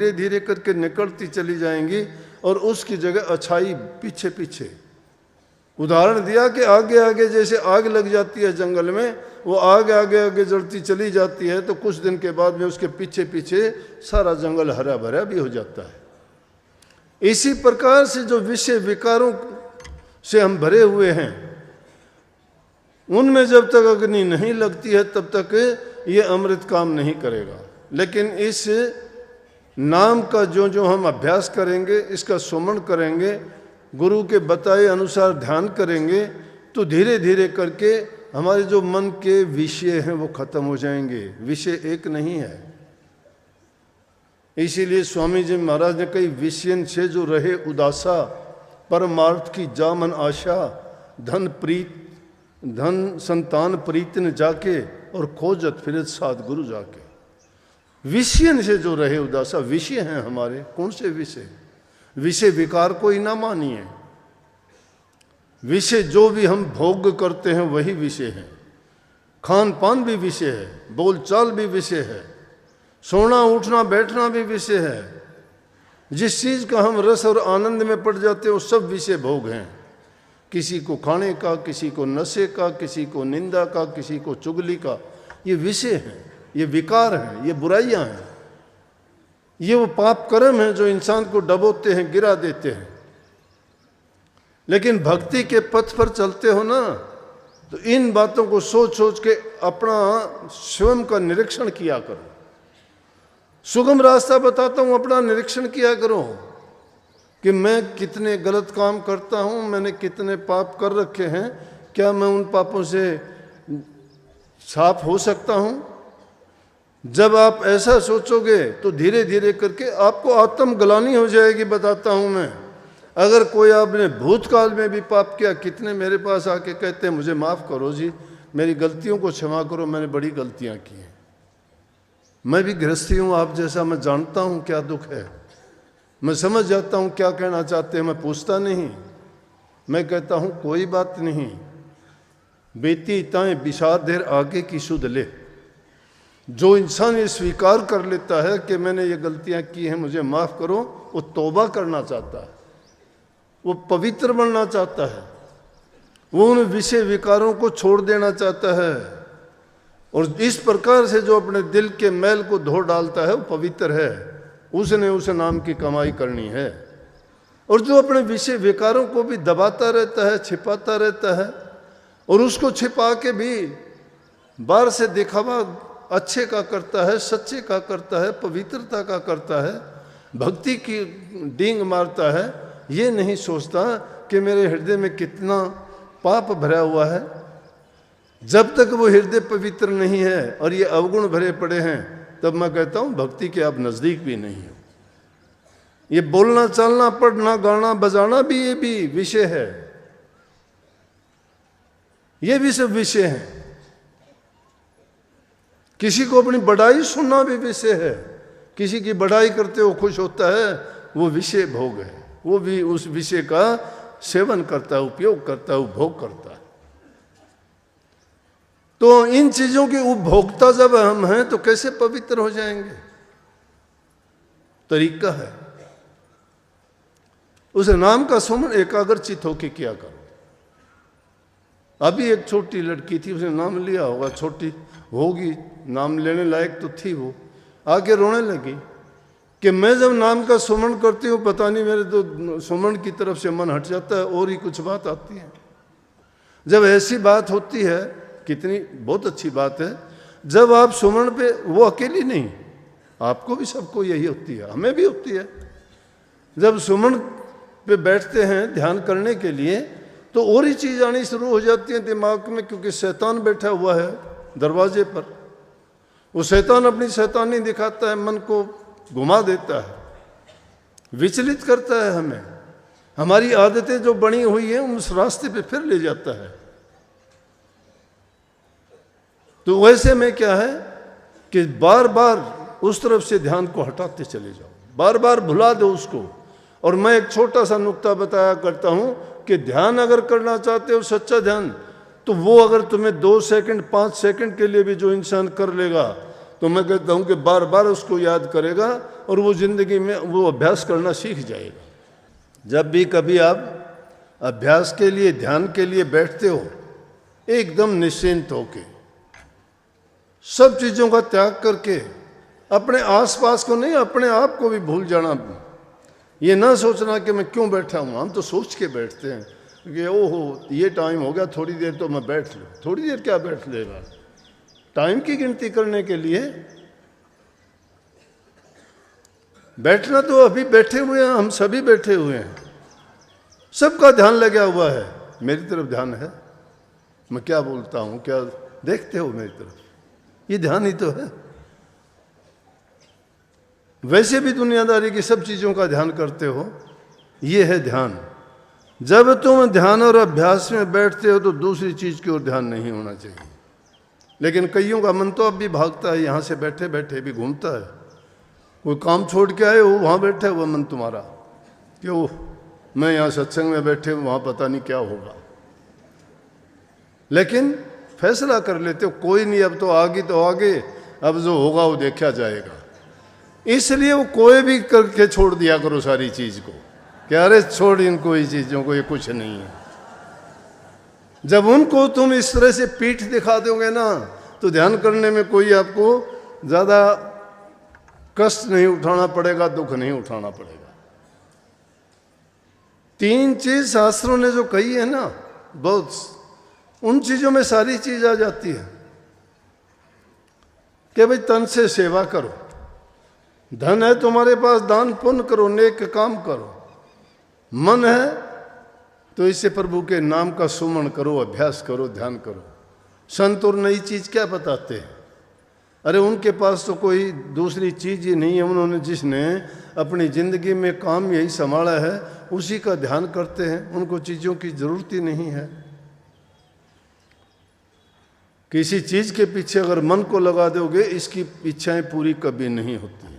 धीरे धीरे करके निकलती चली जाएंगी और उसकी जगह अच्छाई पीछे पीछे। उदाहरण दिया कि आगे आगे जैसे आग लग जाती है जंगल में, वो आग आगे आगे जलती चली जाती है तो कुछ दिन के बाद में उसके पीछे पीछे सारा जंगल हरा भरा भी हो जाता है। इसी प्रकार से जो विषय विकारों से हम भरे हुए हैं, उनमें जब तक अग्नि नहीं लगती है तब तक ये अमृत काम नहीं करेगा। लेकिन इस नाम का जो हम अभ्यास करेंगे, इसका सुमरण करेंगे, गुरु के बताए अनुसार ध्यान करेंगे, तो धीरे धीरे करके हमारे जो मन के विषय हैं वो खत्म हो जाएंगे। विषय एक नहीं है। इसीलिए स्वामी जी महाराज ने कई विषय से जो रहे उदासा, परमार्थ की जामन आशा, धन संतान प्रीत न जाके और खोजत फिरत साध गुरु जाके। विषय से जो रहे उदासा, विषय हैं हमारे। कौन से विषय? विषय विकार को ही ना मानिए। विषय जो भी हम भोग करते हैं वही विषय है। खान पान भी विषय है, बोलचाल भी विषय है, सोना उठना बैठना भी विषय है। जिस चीज का हम रस और आनंद में पड़ जाते हैं वो सब विषय भोग हैं। किसी को खाने का, किसी को नशे का, किसी को निंदा का, किसी को चुगली का, ये विषय हैं, ये विकार हैं, ये बुराइयां हैं, ये वो पाप कर्म हैं जो इंसान को डबोते हैं, गिरा देते हैं। लेकिन भक्ति के पथ पर चलते हो ना, तो इन बातों को सोच सोच के अपना स्वयं का निरीक्षण किया करो। सुगम रास्ता बताता हूं, अपना निरीक्षण किया करो कि मैं कितने गलत काम करता हूं, मैंने कितने पाप कर रखे हैं, क्या मैं उन पापों से साफ हो सकता हूं। जब आप ऐसा सोचोगे तो धीरे धीरे करके आपको आत्मग्लानि हो जाएगी। बताता हूं मैं, अगर कोई आपने भूतकाल में भी पाप किया, कितने मेरे पास आके कहते हैं मुझे माफ़ करो जी, मेरी गलतियों को क्षमा करो, मैंने बड़ी गलतियां की हैं। मैं भी गृहस्थी हूँ आप जैसा, मैं जानता हूँ क्या दुख है, मैं समझ जाता हूँ क्या कहना चाहते हैं। मैं पूछता नहीं, मैं कहता हूँ कोई बात नहीं, बेटी ताएं विषादेर आगे की सुध ले। जो इंसान ये स्वीकार कर लेता है कि मैंने ये गलतियां की हैं, मुझे माफ़ करो, वो तौबा करना चाहता है, वो पवित्र बनना चाहता है, वो उन विषय विकारों को छोड़ देना चाहता है। और इस प्रकार से जो अपने दिल के मैल को धो डालता है वो पवित्र है, उसने उस नाम की कमाई करनी है। और जो अपने विषय विकारों को भी दबाता रहता है, छिपाता रहता है, और उसको छिपा के भी बाहर से दिखावा अच्छे का करता है, सच्चे का करता है, पवित्रता का करता है, भक्ति की डींग मारता है, ये नहीं सोचता कि मेरे हृदय में कितना पाप भरा हुआ है। जब तक वो हृदय पवित्र नहीं है और ये अवगुण भरे पड़े हैं, तब मैं कहता हूँ भक्ति के आप नज़दीक भी नहीं हो। ये बोलना चालना, पढ़ना गाना बजाना भी ये भी विषय है, ये भी सब विषय हैं। किसी को अपनी बड़ाई सुनना भी विषय है, किसी की बड़ाई करते हो खुश होता है, वो विषय भोग है, वो भी उस विषय का सेवन करता है, उपयोग करता है, उपभोग करता है। तो इन चीजों के उपभोक्ता जब हम हैं तो कैसे पवित्र हो जाएंगे? तरीका है, उस नाम का सुमन एकाग्रचित होके किया करो। अभी एक छोटी लड़की थी, उसने नाम लिया होगा, छोटी होगी, नाम लेने लायक तो थी, वो आके रोने लगी कि मैं जब नाम का सुमन करती हूँ, पता नहीं मेरे तो सुमन की तरफ से मन हट जाता है और ही कुछ बात आती है। जब ऐसी बात होती है, कितनी बहुत अच्छी बात है, जब आप सुमन पे, वो अकेली नहीं, आपको भी सबको यही होती है, हमें भी होती है। जब सुमन पे बैठते हैं ध्यान करने के लिए तो और ही चीज़ आनी शुरू हो जाती है दिमाग में, क्योंकि शैतान बैठा हुआ है दरवाजे पर। वो शैतान अपनी शैतानी दिखाता है, मन को घुमा देता है, विचलित करता है हमें, हमारी आदतें जो बनी हुई हैं उस रास्ते पे फिर ले जाता है। तो वैसे में क्या है कि बार बार उस तरफ से ध्यान को हटाते चले जाओ, बार बार भुला दो उसको। और मैं एक छोटा सा नुक्ता बताया करता हूं कि ध्यान अगर करना चाहते हो सच्चा ध्यान, तो वो अगर तुम्हें 2 सेकंड 5 सेकंड के लिए भी जो इंसान कर लेगा, तो मैं कहता हूं कि बार बार उसको याद करेगा और वो ज़िंदगी में वो अभ्यास करना सीख जाएगा। जब भी कभी आप अभ्यास के लिए, ध्यान के लिए बैठते हो, एकदम निश्चिंत होके, सब चीज़ों का त्याग करके, अपने आसपास को नहीं, अपने आप को भी भूल जाना। ये ना सोचना कि मैं क्यों बैठा हूँ। हम तो सोच के बैठते हैं कि ओहो ये टाइम हो गया, थोड़ी देर तो मैं बैठ लूँ। थोड़ी देर क्या बैठ लेगा? टाइम की गिनती करने के लिए बैठना तो अभी बैठे हुए हैं, हम सभी बैठे हुए हैं, सबका ध्यान लगा हुआ है। मेरी तरफ ध्यान है, मैं क्या बोलता हूँ, क्या देखते हो मेरी तरफ? ये ध्यान ही तो है। वैसे भी दुनियादारी की सब चीज़ों का ध्यान करते हो, ये है ध्यान। जब तुम ध्यान और अभ्यास में बैठते हो तो दूसरी चीज़ की ओर ध्यान नहीं होना चाहिए। लेकिन कईयों का मन तो अब भी भागता है, यहाँ से बैठे बैठे भी घूमता है। कोई काम छोड़ के आए हो, वहाँ बैठे हुआ मन तुम्हारा क्यों, मैं यहाँ सत्संग में बैठे हूँ, वहाँ पता नहीं क्या होगा। लेकिन फैसला कर लेते हो कोई नहीं, अब तो आगे तो आगे, अब जो होगा वो देखा जाएगा। इसलिए वो कोई भी करके छोड़ दिया करो सारी चीज़ को, कि अरे छोड़ इनको, ये चीज़ों को, ये कुछ नहीं है। जब उनको तुम इस तरह से पीठ दिखा दोगे ना, तो ध्यान करने में कोई आपको ज़्यादा कष्ट नहीं उठाना पड़ेगा, दुख नहीं उठाना पड़ेगा। 3 चीज शास्त्रों ने जो कही है ना, बहुत, उन चीज़ों में सारी चीज़ आ जाती है। कि भाई तन से सेवा करो, धन है तुम्हारे पास, दान पुण्य करो, नेक काम करो। मन है तो इससे प्रभु के नाम का सुमन करो, अभ्यास करो, ध्यान करो। संत और नई चीज क्या बताते हैं? अरे उनके पास तो कोई दूसरी चीज ही नहीं है। उन्होंने जिसने अपनी जिंदगी में काम यही संभाला है, उसी का ध्यान करते हैं। उनको चीजों की जरूरत ही नहीं है। किसी चीज के पीछे अगर मन को लगा दोगे, इसकी इच्छाएं पूरी कभी नहीं होती हैं।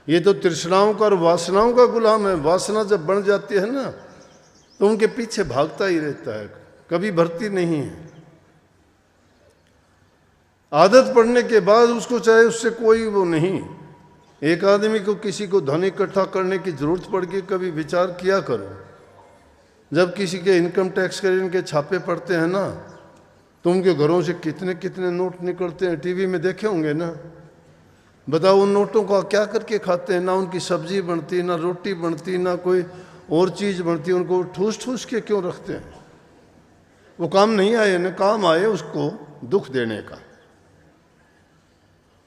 ये तो तृष्णाओं का और वासनाओं का गुलाम है। वासना जब बन जाती है ना, तो उनके पीछे भागता ही रहता है, कभी भरती नहीं है। आदत पड़ने के बाद उसको चाहे उससे कोई वो नहीं। एक आदमी को किसी को धन इकट्ठा करने की जरूरत पड़ गई, कभी विचार किया करो। जब किसी के इनकम टैक्स के इनके छापे पड़ते हैं ना, तो उनके घरों से कितने कितने नोट निकलते हैं, टीवी में देखे होंगे ना। बताओ उन नोटों का क्या करके खाते हैं? ना उनकी सब्जी बनती, ना रोटी बनती, ना कोई और चीज़ बनती। उनको ठूस ठूस के क्यों रखते हैं? वो काम नहीं आए ना, काम आए उसको दुख देने का।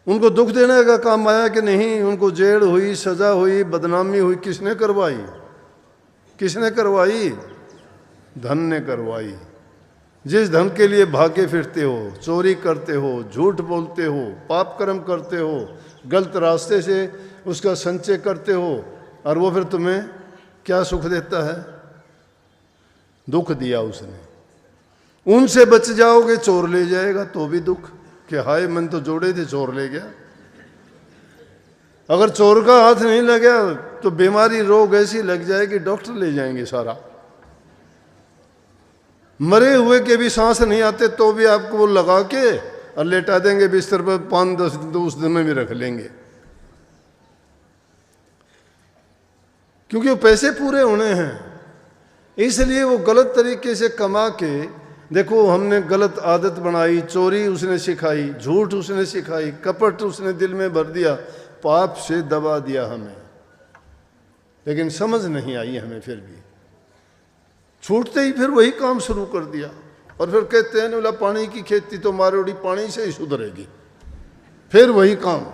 उनको दुख देने का काम आया कि नहीं? उनको जेल हुई, सजा हुई, बदनामी हुई, किसने करवाई? किसने करवाई? धन ने करवाई। जिस धन के लिए भागे फिरते हो, चोरी करते हो, झूठ बोलते हो, पाप कर्म करते हो, गलत रास्ते से उसका संचय करते हो, और वो फिर तुम्हें क्या सुख देता है? दुख दिया उसने। उनसे बच जाओगे, चोर ले जाएगा तो भी दुख, कि हाय मन तो जोड़े थे, चोर ले गया। अगर चोर का हाथ नहीं लगा तो बीमारी, रोग ऐसी लग जाएगी, डॉक्टर ले जाएंगे सारा। मरे हुए के भी सांस नहीं आते तो भी आपको वो लगा के और लेटा देंगे बिस्तर पर, 5-10 दिन तो उस दिन में भी रख लेंगे, क्योंकि वो पैसे पूरे होने हैं। इसलिए वो गलत तरीके से कमा के, देखो हमने गलत आदत बनाई, चोरी उसने सिखाई, झूठ उसने सिखाई, कपट उसने दिल में भर दिया, पाप से दबा दिया हमें। लेकिन समझ नहीं आई हमें, फिर भी छूटते ही फिर वही काम शुरू कर दिया। और फिर कहते हैं बोला पानी की खेती तो मारोड़ी पानी से ही सुधरेगी, फिर वही काम।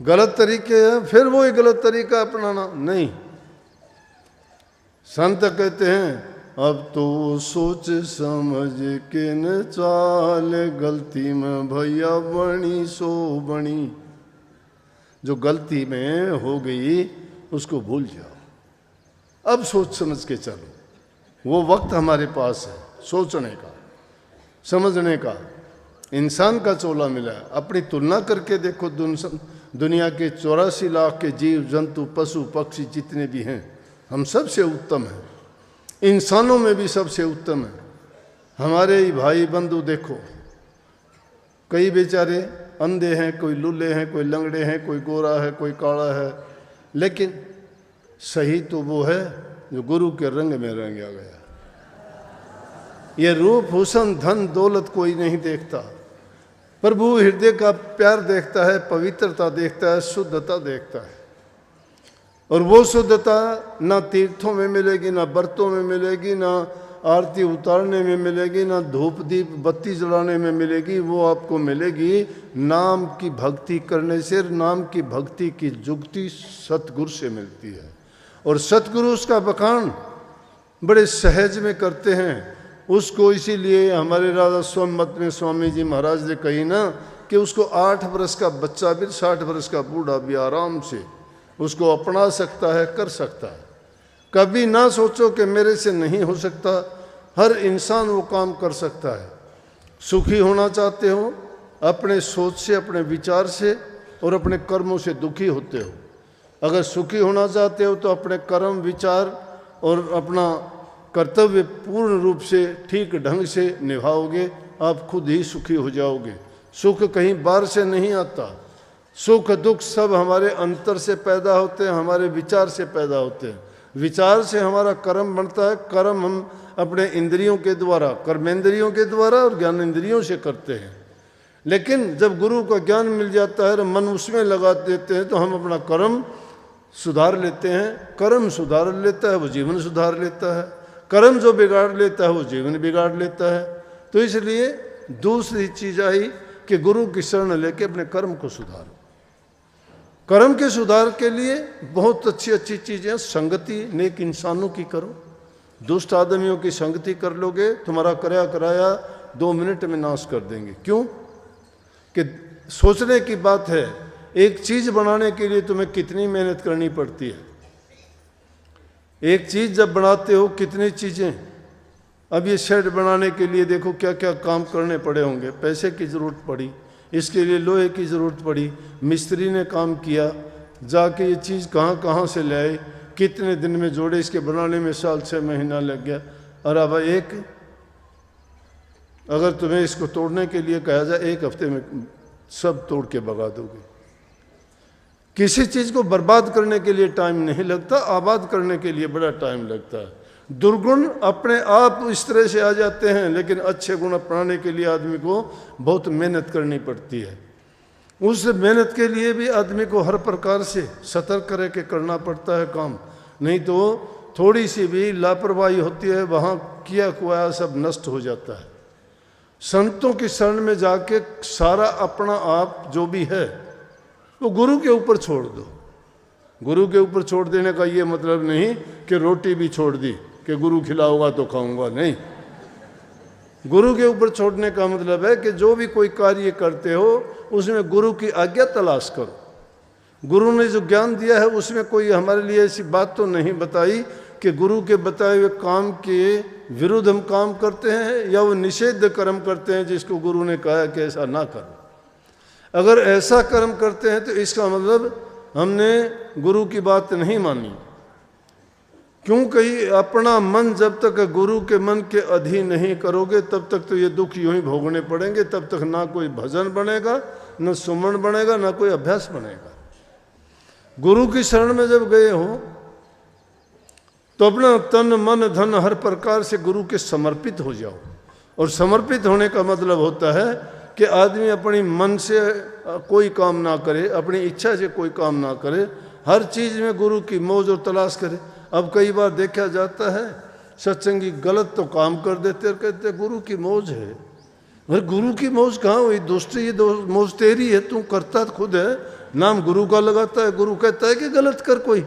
गलत तरीके हैं, फिर वही गलत तरीका अपनाना नहीं। संत कहते हैं अब तो सोच समझ के न चाल, गलती में भैया बनी सो बनी। जो गलती में हो गई उसको भूल जाओ, अब सोच समझ के चलो। वो वक्त हमारे पास है सोचने का, समझने का। इंसान का चोला मिला है। अपनी तुलना करके देखो, दुनिया के 84 लाख के जीव जंतु पशु पक्षी जितने भी हैं, हम सबसे उत्तम हैं। इंसानों में भी सबसे उत्तम है। हमारे ही भाई बंधु देखो, कई बेचारे अंधे हैं, कोई लूले हैं, कोई लंगड़े हैं, कोई गोरा है, कोई काला है, लेकिन सही तो वो है जो गुरु के रंग में रंगा गया। ये रूप, हुस्न, धन, दौलत कोई नहीं देखता, प्रभु हृदय का प्यार देखता है, पवित्रता देखता है, शुद्धता देखता है। और वो शुद्धता ना तीर्थों में मिलेगी, ना व्रतों में मिलेगी, ना आरती उतारने में मिलेगी, ना धूप दीप बत्ती जलाने में मिलेगी। वो आपको मिलेगी नाम की भक्ति करने से। नाम की भक्ति की जुक्ति सतगुरु से मिलती है, और सतगुरु उसका बखान बड़े सहज में करते हैं उसको। इसीलिए हमारे राधा सोममत में स्वामी जी महाराज ने कही ना कि उसको 8 वर्ष का बच्चा भी, 60 वर्ष का बूढ़ा भी आराम से उसको अपना सकता है, कर सकता है। कभी ना सोचो कि मेरे से नहीं हो सकता, हर इंसान वो काम कर सकता है। सुखी होना चाहते हो, अपने सोच से, अपने विचार से और अपने कर्मों से दुखी होते हो। अगर सुखी होना चाहते हो तो अपने कर्म, विचार और अपना कर्तव्य पूर्ण रूप से ठीक ढंग से निभाओगे, आप खुद ही सुखी हो जाओगे। सुख कहीं बाहर से नहीं आता, सुख दुख सब हमारे अंतर से पैदा होते हैं, हमारे विचार से पैदा होते हैं। विचार से हमारा कर्म बनता है, कर्म हम अपने इंद्रियों के द्वारा, कर्मेंद्रियों के द्वारा और ज्ञानेंद्रियों से करते हैं। लेकिन जब गुरु का ज्ञान मिल जाता है और मन उसमें लगा देते हैं तो हम अपना कर्म सुधार लेते हैं। कर्म सुधार लेता है वो जीवन सुधार लेता है, कर्म जो बिगाड़ लेता है वो जीवन बिगाड़ लेता है। तो इसलिए दूसरी चीज आई कि गुरु की शरण लेके अपने कर्म को सुधारो। कर्म के सुधार के लिए बहुत अच्छी अच्छी चीजें, संगति नेक इंसानों की करो। दुष्ट आदमियों की संगति कर लोगे, तुम्हारा कराया कराया 2 मिनट में नाश कर देंगे। क्यों? कि सोचने की बात है, एक चीज बनाने के लिए तुम्हें कितनी मेहनत करनी पड़ती है। एक चीज जब बनाते हो कितनी चीजें, अब ये शेड बनाने के लिए देखो क्या क्या काम करने पड़े होंगे। पैसे की जरूरत पड़ी, इसके लिए लोहे की ज़रूरत पड़ी, मिस्त्री ने काम किया, जाके ये चीज़ कहाँ कहाँ से ले आए, कितने दिन में जोड़े, इसके बनाने में साल 6 महीना लग गया। और अब एक अगर तुम्हें इसको तोड़ने के लिए कहा जाए 1 हफ्ते में सब तोड़ के भगा दोगे। किसी चीज़ को बर्बाद करने के लिए टाइम नहीं लगता, आबाद करने के लिए बड़ा टाइम लगता है। दुर्गुण अपने आप इस तरह से आ जाते हैं, लेकिन अच्छे गुण अपनाने के लिए आदमी को बहुत मेहनत करनी पड़ती है। उस मेहनत के लिए भी आदमी को हर प्रकार से सतर्क रह के करना पड़ता है काम, नहीं तो थोड़ी सी भी लापरवाही होती है, वहाँ किया कुआ सब नष्ट हो जाता है। संतों की शरण में जाके सारा अपना आप जो भी है वो गुरु के ऊपर छोड़ दो। गुरु के ऊपर छोड़ देने का ये मतलब नहीं कि रोटी भी छोड़ दी कि गुरु खिलाऊंगा तो खाऊंगा, नहीं। गुरु के ऊपर छोड़ने का मतलब है कि जो भी कोई कार्य करते हो उसमें गुरु की आज्ञा तलाश करो। गुरु ने जो ज्ञान दिया है उसमें कोई हमारे लिए ऐसी बात तो नहीं बताई कि गुरु के बताए हुए काम के विरुद्ध हम काम करते हैं या वो निषेध कर्म करते हैं जिसको गुरु ने कहा कि ऐसा ना करो। अगर ऐसा कर्म करते हैं तो इसका मतलब हमने गुरु की बात नहीं मानी। क्योंकि अपना मन जब तक गुरु के मन के अधीन नहीं करोगे तब तक तो ये दुख यूं ही भोगने पड़ेंगे। तब तक ना कोई भजन बनेगा, न सुमन बनेगा, ना कोई अभ्यास बनेगा। गुरु की शरण में जब गए हो तो अपना तन मन धन हर प्रकार से गुरु के समर्पित हो जाओ। और समर्पित होने का मतलब होता है कि आदमी अपनी मन से कोई काम ना करे, अपनी इच्छा से कोई काम ना करे, हर चीज़ में गुरु की मौज और तलाश करे। अब कई बार देखा जाता है सत्संगी गलत तो काम कर देते और कहते गुरु की मौज है। अरे गुरु की मौज कहाँ हुई? दोस्ती ये मौज तेरी है, तू करता खुद है, नाम गुरु का लगाता है। गुरु कहता है कि गलत कर कोई,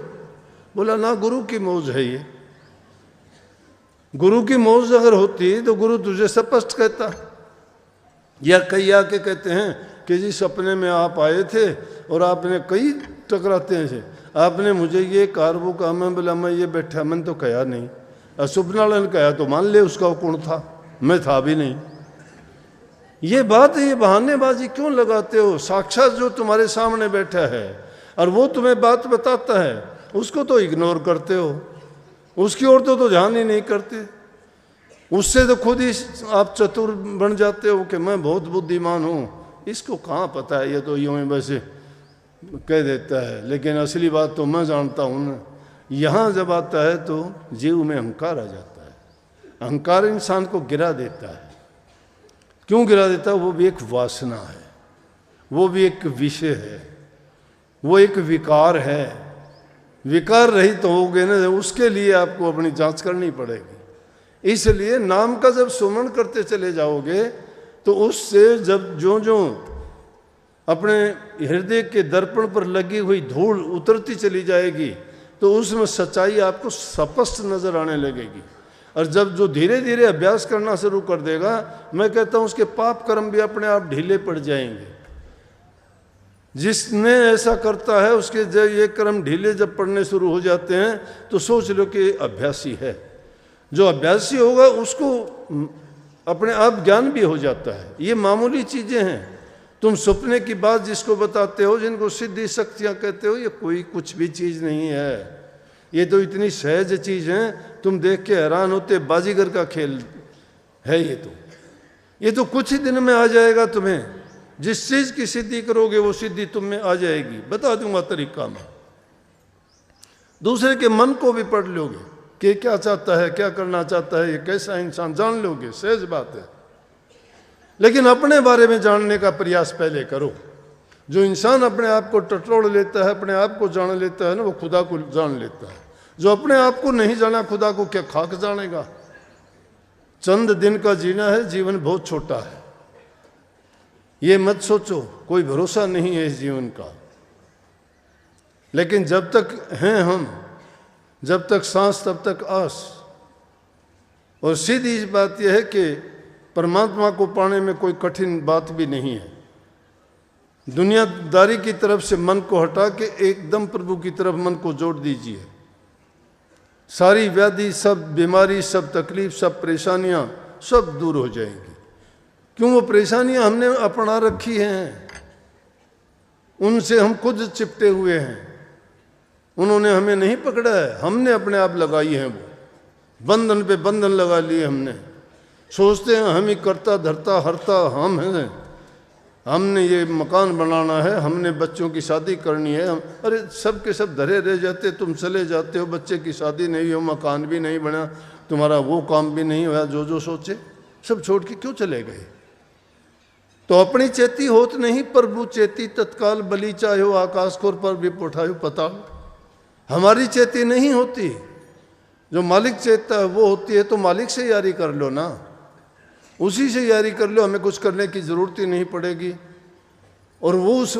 बोला ना गुरु की मौज है ये। गुरु की मौज अगर होती तो गुरु तुझे स्पष्ट कहता। या कई आके कहते हैं कि जी सपने में आप आए थे और आपने कई टकराते हैं से आपने मुझे ये कार वो कहा, मैं बोला मैं ये बैठा, मैंने तो कहा नहीं। सुपनालन ने कहा तो मान ले उसका कौन था, मैं था भी नहीं। ये बात है, ये बहानेबाजी क्यों लगाते हो? साक्षात जो तुम्हारे सामने बैठा है और वो तुम्हें बात बताता है उसको तो इग्नोर करते हो, उसकी ओर तो ध्यान ही नहीं करते। उससे तो खुद ही आप चतुर बन जाते हो कि मैं बहुत बुद्धिमान हूँ, इसको कहाँ पता है, ये तो यूँ ही बस कह देता है, लेकिन असली बात तो मैं जानता हूँ ना। यहाँ जब आता है तो जीव में अहंकार आ जाता है। अहंकार इंसान को गिरा देता है। क्यों गिरा देता है? वो भी एक वासना है, वो भी एक विषय है, वो एक विकार है। विकार रहित तो होगे ना, उसके लिए आपको अपनी जांच करनी पड़ेगी। इसलिए नाम का जब सुमरण करते चले जाओगे तो उससे जब जो जो अपने हृदय के दर्पण पर लगी हुई धूल उतरती चली जाएगी तो उसमें सच्चाई आपको स्पष्ट नजर आने लगेगी। और जब जो धीरे धीरे अभ्यास करना शुरू कर देगा, मैं कहता हूँ उसके पाप कर्म भी अपने आप ढीले पड़ जाएंगे। जिसने ऐसा करता है उसके जब ये कर्म ढीले जब पड़ने शुरू हो जाते हैं तो सोच लो कि अभ्यासी है। जो अभ्यासी होगा उसको अपने आप ज्ञान भी हो जाता है। ये मामूली चीजें हैं। तुम सपने की बात जिसको बताते हो, जिनको सिद्धि शक्तियां कहते हो, ये कोई कुछ भी चीज नहीं है। ये तो इतनी सहज चीज है, तुम देख के हैरान होते, बाजीगर का खेल है ये तो कुछ ही दिन में आ जाएगा। तुम्हें जिस चीज की सिद्धि करोगे वो सिद्धि तुम में आ जाएगी। बता दूंगा तरीका मैं। दूसरे के मन को भी पढ़ लोगे कि क्या चाहता है, क्या करना चाहता है, ये कैसा इंसान, जान लोगे, सहज बात है। लेकिन अपने बारे में जानने का प्रयास पहले करो। जो इंसान अपने आप को टटोल लेता है, अपने आप को जान लेता है ना, वो खुदा को जान लेता है। जो अपने आप को नहीं जाना, खुदा को क्या खाक जानेगा। चंद दिन का जीना है, जीवन बहुत छोटा है। ये मत सोचो, कोई भरोसा नहीं है इस जीवन का। लेकिन जब तक हैं हम, जब तक सांस तब तक आस। और सीधी बात यह है कि परमात्मा को पाने में कोई कठिन बात भी नहीं है। दुनियादारी की तरफ से मन को हटा के एकदम प्रभु की तरफ मन को जोड़ दीजिए। सारी व्याधि, सब बीमारी, सब तकलीफ, सब परेशानियां सब दूर हो जाएंगी। क्यों? वो परेशानियां हमने अपना रखी हैं, उनसे हम खुद चिपटे हुए हैं। उन्होंने हमें नहीं पकड़ा है, हमने अपने आप लगाई है। वो बंधन पे बंधन लगा लिए हमने। सोचते हैं हम ही करता धरता हरता हम हैं। हमने ये मकान बनाना है, हमने बच्चों की शादी करनी है। अरे सब के सब धरे रह जाते, तुम चले जाते हो, बच्चे की शादी नहीं हो, मकान भी नहीं बना, तुम्हारा वो काम भी नहीं हुआ, जो जो सोचे सब छोड़ के क्यों चले गए? तो अपनी चेती होत नहीं, प्रभु चेती तत्काल बलि चाहो, आकाश खोर पर भी उठायो पता। हमारी चेती नहीं होती, जो मालिक चेतता है वो होती है। तो मालिक से यारी कर लो ना, उसी से यारी कर लो, हमें कुछ करने की जरूरत ही नहीं पड़ेगी। और वो उस